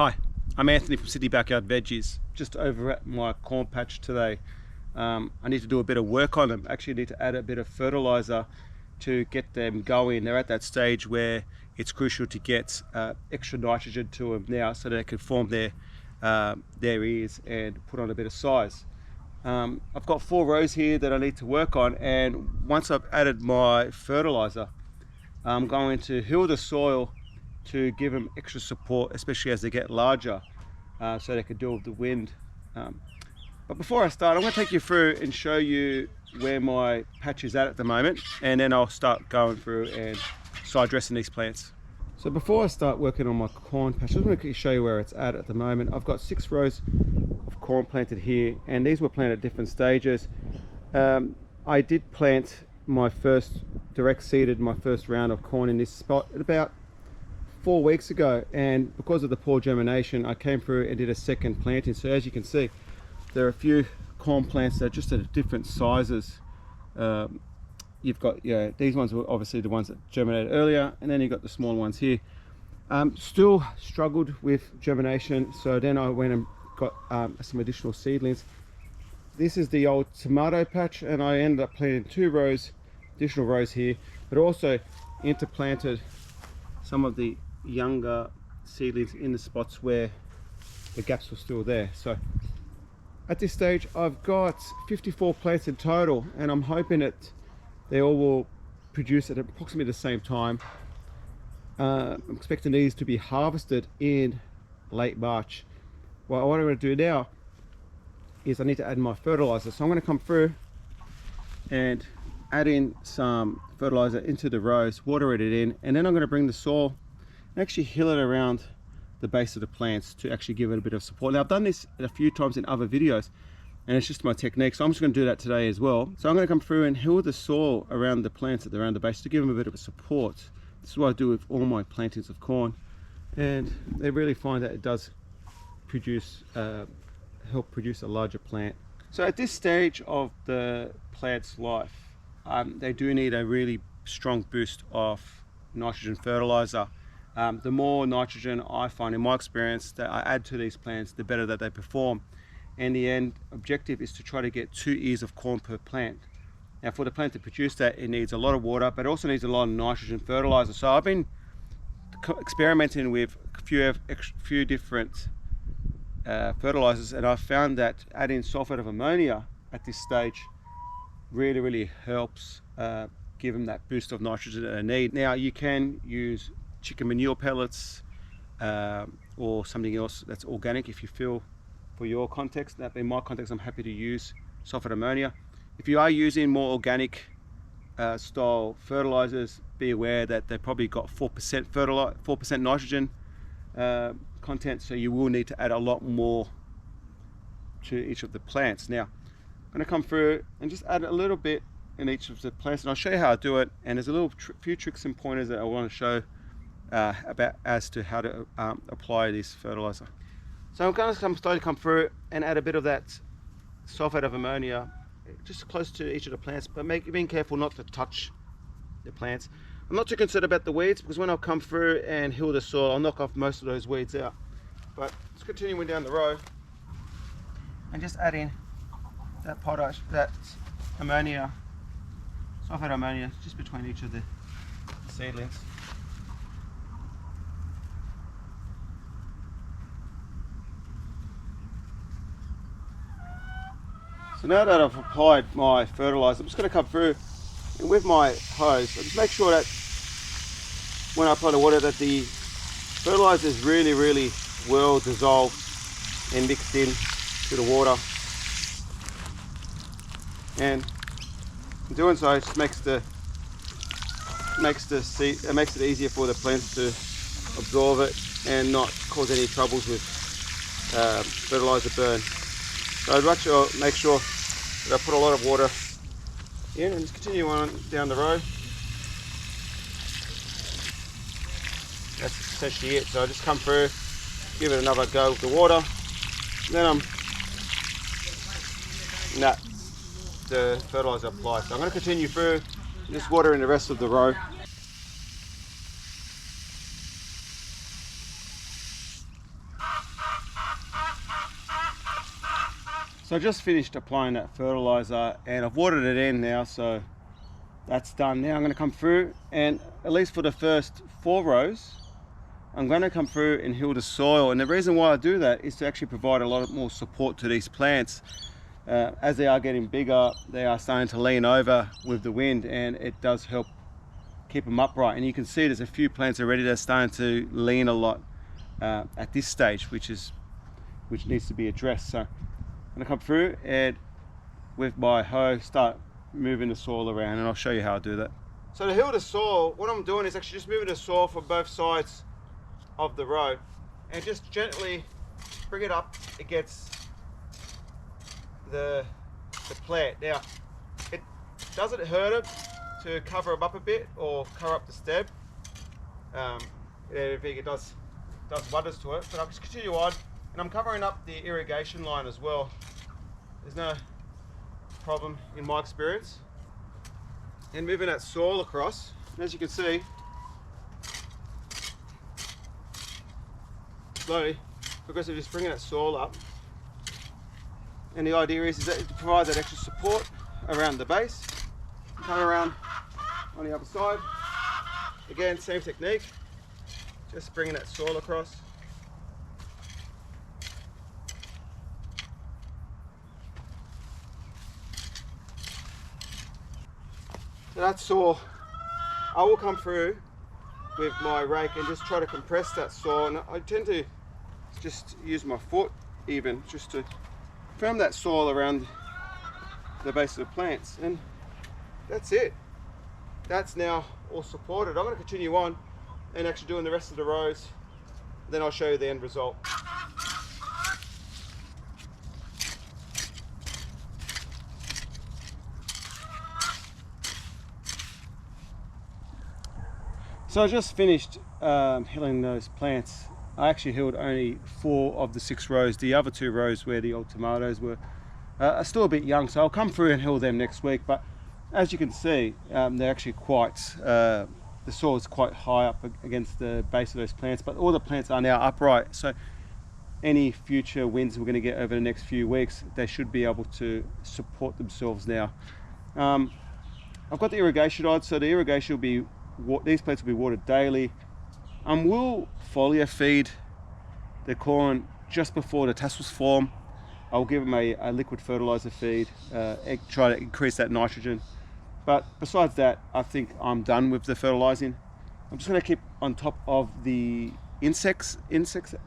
Hi, I'm Anthony from Sydney Backyard Veggies. Just over at my corn patch today. I need to do a bit of work on them. Actually need to add a bit of fertilizer to get them going. They're at that stage where it's crucial to get extra nitrogen to them now so they can form their ears and put on a bit of size. I've got 4 rows here that I need to work on, and once I've added my fertilizer, I'm going to hill the soil to give them extra support, especially as they get larger, so they can deal with the wind. But before I start, I'm going to take you through and show you where my patch is at the moment, and then I'll start going through and start dressing these plants. So before I start working on my corn patch, I just want to show you where it's at the moment. I've got 6 rows of corn planted here, and these were planted at different stages. I did plant my first direct seeded my first round of corn in this spot at about 4 weeks ago, and because of the poor germination I came through and did a second planting. So as you can see, there are a few corn plants that are just at different sizes. You've got these ones were obviously the ones that germinated earlier, and then you've got the smaller ones here. Still struggled with germination, so then I went and got some additional seedlings. This is the old tomato patch, and I ended up planting 2 rows, additional rows here, but also interplanted some of the younger seedlings in the spots where the gaps were still there. So at this stage I've got 54 plants in total, and I'm hoping that they all will produce at approximately the same time. I'm expecting these to be harvested in late March. Well, what I'm going to do now is I need to add my fertilizer, so I'm going to come through and add in some fertilizer into the rows, water it in, and then I'm going to bring the soil and actually hill it around the base of the plants to actually give it a bit of support. Now I've done this a few times in other videos, and it's just my technique, so I'm just going to do that today as well. So I'm going to come through and hill the soil around the plants at around the base to give them a bit of a support. This is what I do with all my plantings of corn, and they really find that it does produce help produce a larger plant. So at this stage of the plant's life, they do need a really strong boost of nitrogen fertilizer. The more nitrogen I find in my experience that I add to these plants, the better that they perform. And the end objective is to try to get 2 ears of corn per plant. Now for the plant to produce that, it needs a lot of water, but it also needs a lot of nitrogen fertilizer. So I've been experimenting with a few different fertilizers, and I've found that adding sulfate of ammonia at this stage really helps give them that boost of nitrogen that they need. Now you can use chicken manure pellets or something else that's organic if you feel for your context. That in my context, I'm happy to use sulfate ammonia. If you are using more organic style fertilizers, be aware that they probably got 4% nitrogen content, so you will need to add a lot more to each of the plants. Now I'm going to come through and just add a little bit in each of the plants, and I'll show you how I do it. And there's a little few tricks and pointers that I want to show about as to how to apply this fertilizer. So I'm going to slowly come through and add a bit of that sulfate of ammonia just close to each of the plants, but being careful not to touch the plants. I'm not too concerned about the weeds, because when I'll come through and hill the soil, I'll knock off most of those weeds out. But let's continue down the row and just add in that potash, that ammonia, sulfate ammonia, just between each of the seedlings. So now that I've applied my fertilizer, I'm just going to come through and with my hose, I'll just make sure that when I apply the water that the fertilizer is really well dissolved and mixed in to the water. And in doing so, it just makes it easier for the plants to absorb it and not cause any troubles with fertilizer burn. So I'd like to make sure that I put a lot of water in and just continue on down the row. That's essentially it. So I just come through, give it another go with the water, and then the fertilizer applied. So I'm going to continue through and just water in the rest of the row. So I just finished applying that fertilizer and I've watered it in now, so that's done. Now I'm going to come through, and at least for the first 4 rows, I'm going to come through and heal the soil. And the reason why I do that is to actually provide a lot more support to these plants. As they are getting bigger, they are starting to lean over with the wind, and it does help keep them upright. And you can see there's a few plants already that are starting to lean a lot at this stage, which needs to be addressed. So I'm going to come through and with my hoe start moving the soil around, and I'll show you how I do that. So to heal the soil, what I'm doing is actually just moving the soil from both sides of the row and just gently bring it up against the plant. Now, it doesn't hurt it to cover them up a bit or cover up the stem. I think it does wonders to it, but I'll just continue on, and I'm covering up the irrigation line as well. There's no problem in my experience. And moving that soil across, and as you can see, slowly, progressively just bringing that soil up. And the idea is that it provides that extra support around the base. Come around on the other side. Again, same technique. Just bringing that soil across. So that's soil. I will come through with my rake and just try to compress that soil. And I tend to just use my foot even just to firm that soil around the base of the plants. And that's it. That's now all supported. I'm going to continue on and actually doing the rest of the rows. Then I'll show you the end result. So I just finished hilling those plants. I actually hilled only 4 of the 6 rows. The other 2 rows where the old tomatoes were are still a bit young, so I'll come through and hill them next week. But as you can see, they're actually quite, the soil is quite high up against the base of those plants, but all the plants are now upright. So any future winds we're going to get over the next few weeks, they should be able to support themselves now. I've got the irrigation on, so the irrigation will be, these plants will be watered daily. We'll foliar feed the corn just before the tassels form. I'll give them a liquid fertilizer feed, try to increase that nitrogen. But besides that, I think I'm done with the fertilizing. I'm just going to keep on top of the insect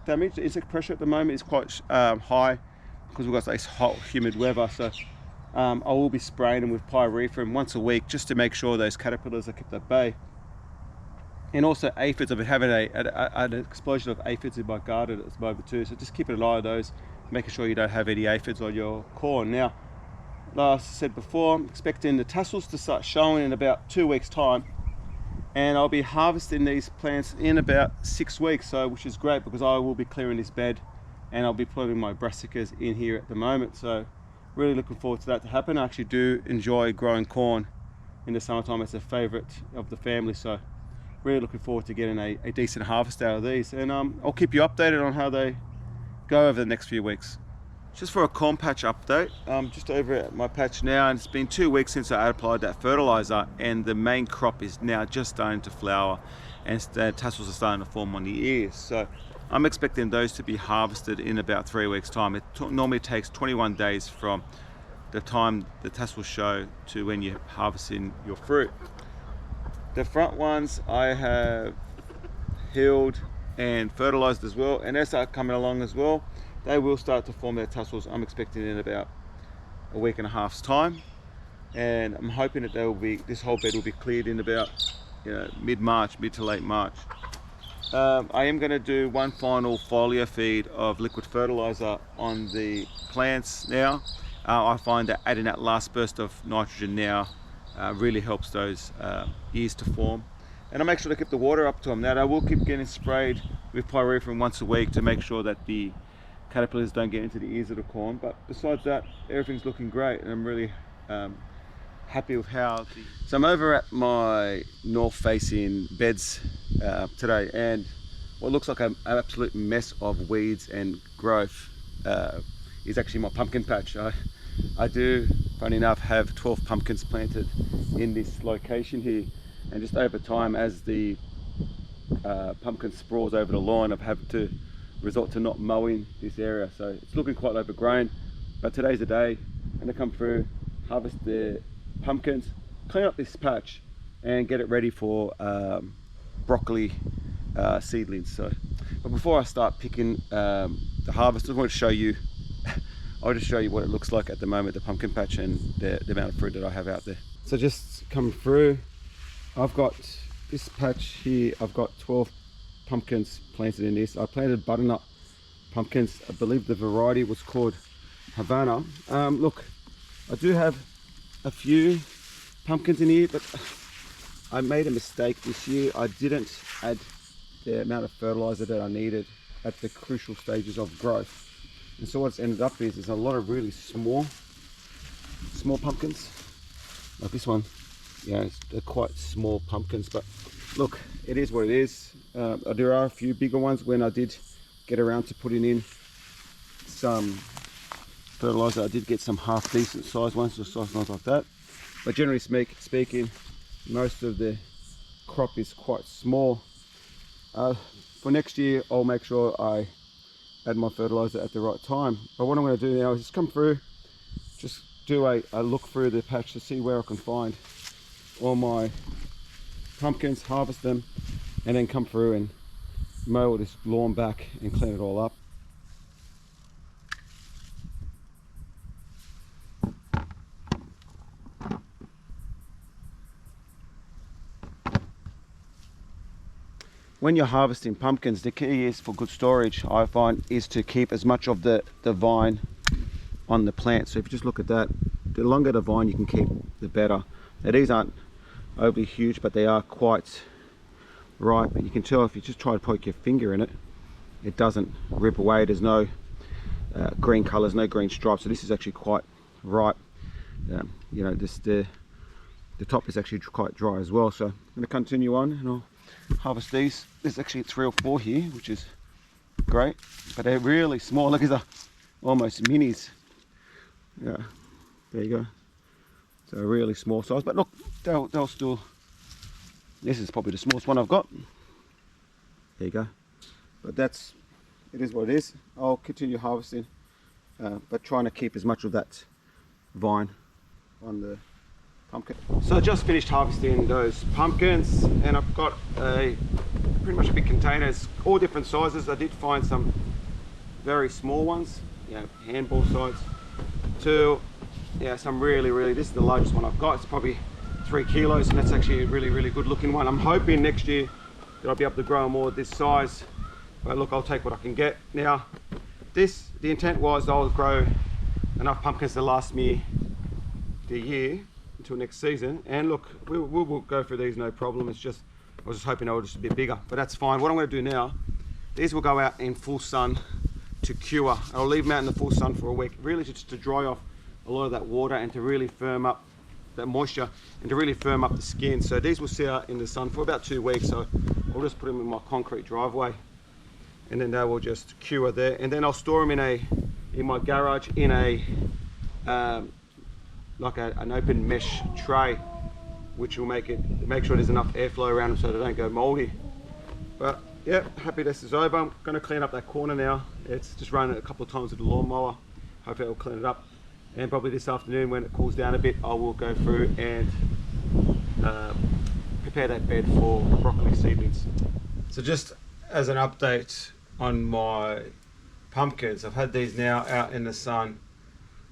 damage. The insect pressure at the moment is quite high because we've got this hot, humid weather. So I will be spraying them with pyrethrum once a week just to make sure those caterpillars are kept at bay. And also aphids. I've been having an explosion of aphids in my garden at the moment too, so just keeping an eye on those, making sure you don't have any aphids on your corn. Now, like I said before, I'm expecting the tassels to start showing in about 2 weeks time, and I'll be harvesting these plants in about 6 weeks, so which is great because I will be clearing this bed and I'll be putting my brassicas in here at the moment. So really looking forward to that to happen. I actually do enjoy growing corn in the summertime. It's a favorite of the family, so really looking forward to getting a decent harvest out of these, and I'll keep you updated on how they go over the next few weeks. Just for a corn patch update, I'm just over at my patch now, and it's been 2 weeks since I applied that fertilizer, and the main crop is now just starting to flower and the tassels are starting to form on the ears. So I'm expecting those to be harvested in about 3 weeks time. It normally takes 21 days from the time the tassels show to when you're harvesting your fruit. The front ones I have healed and fertilized as well, and they start coming along as well. They will start to form their tassels. I'm expecting in about a week and a half's time, and I'm hoping that this whole bed will be cleared in about mid-March, mid to late March. I am going to do one final foliar feed of liquid fertilizer on the plants now. I find that adding that last burst of nitrogen now really helps those ears to form, and I make sure to keep the water up to them. Now I will keep getting sprayed with pyrethrum once a week to make sure that the caterpillars don't get into the ears of the corn, but besides that, everything's looking great, and I'm really happy with how so I'm over at my north facing beds today, and what looks like an absolute mess of weeds and growth is actually my pumpkin patch. I do, funny enough, have 12 pumpkins planted in this location here, and just over time, as the pumpkin sprawls over the lawn, I've had to resort to not mowing this area, so it's looking quite overgrown. But today's the day. I'm going to come through, harvest the pumpkins, clean up this patch, and get it ready for broccoli seedlings. So, but before I start picking the harvest, I just want to show you. I'll just show you what it looks like at the moment, the pumpkin patch, and the amount of fruit that I have out there. So just come through. I've got this patch here. I've got 12 pumpkins planted in this. I planted butternut pumpkins. I believe the variety was called Havana. Look, I do have a few pumpkins in here, but I made a mistake this year. I didn't add the amount of fertilizer that I needed at the crucial stages of growth. And so what's ended up is there's a lot of really small pumpkins. Like this one, yeah, they're quite small pumpkins, but look, it is what it is. There are a few bigger ones when I did get around to putting in some fertilizer. I did get some half decent sized ones, or size ones like that. But generally speaking, most of the crop is quite small. For next year, I'll make sure I add my fertilizer at the right time. But what I'm going to do now is just come through, just do a look through the patch to see where I can find all my pumpkins, harvest them, and then come through and mow all this lawn back and clean it all up. When you're harvesting pumpkins, the key is for good storage, I find, is to keep as much of the vine on the plant. So if you just look at that, the longer the vine you can keep, the better. Now these aren't overly huge, but they are quite ripe, and you can tell if you just try to poke your finger in it, it doesn't rip away. There's no green colors, no green stripes, so this is actually quite ripe. You know, the top is actually quite dry as well. So I'm going to continue on and I'll harvest these. There's actually 3 or 4 here, which is great, but they're really small. Look, these are almost minis. Yeah, there you go. So really small size, but look, they'll still, this is probably the smallest one I've got. There you go. But it is what it is. I'll continue harvesting, but trying to keep as much of that vine on the pumpkin. So I just finished harvesting those pumpkins, and I've got pretty much a big container. It's all different sizes. I did find some very small ones, you know, handball size, to some really, this is the largest one I've got. It's probably 3 kilos, and that's actually a really good looking one. I'm hoping next year that I'll be able to grow more this size, but look, I'll take what I can get. Now the intent was I'll grow enough pumpkins to last me the year until next season, and look, we'll go through these no problem. It's just, I was just hoping they were just a bit bigger, but that's fine. What I'm going to do now, these will go out in full sun to cure. I'll leave them out in the full sun for a week, really just to dry off a lot of that water and to really firm up that moisture and to really firm up the skin. So these will sit out in the sun for about 2 weeks. So I'll just put them in my concrete driveway, and then they will just cure there, and then I'll store them in my garage in a like an open mesh tray, which will make sure there's enough airflow around them so they don't go moldy. But yeah, happy this is over. I'm going to clean up that corner now. It's just run it a couple of times with the lawnmower. Hopefully it'll clean it up, and probably this afternoon when it cools down a bit, I will go through and prepare that bed for broccoli seedlings. So just as an update on my pumpkins, I've had these now out in the sun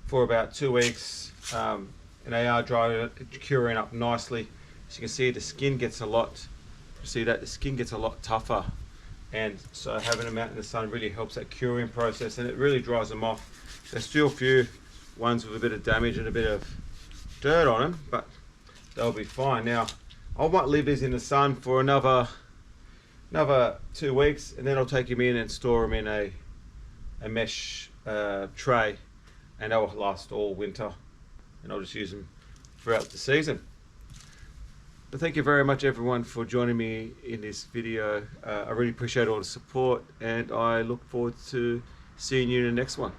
for about 2 weeks, and they are drying, curing up nicely. As you can see, the skin gets a lot, the skin gets a lot tougher, and so having them out in the sun really helps that curing process, and it really dries them off. There's still a few ones with a bit of damage and a bit of dirt on them, but they'll be fine. Now I might leave these in the sun for another 2 weeks, and then I'll take them in and store them in a mesh tray, and they'll last all winter, and I'll just use them throughout the season. But thank you very much everyone for joining me in this video. I really appreciate all the support, and I look forward to seeing you in the next one.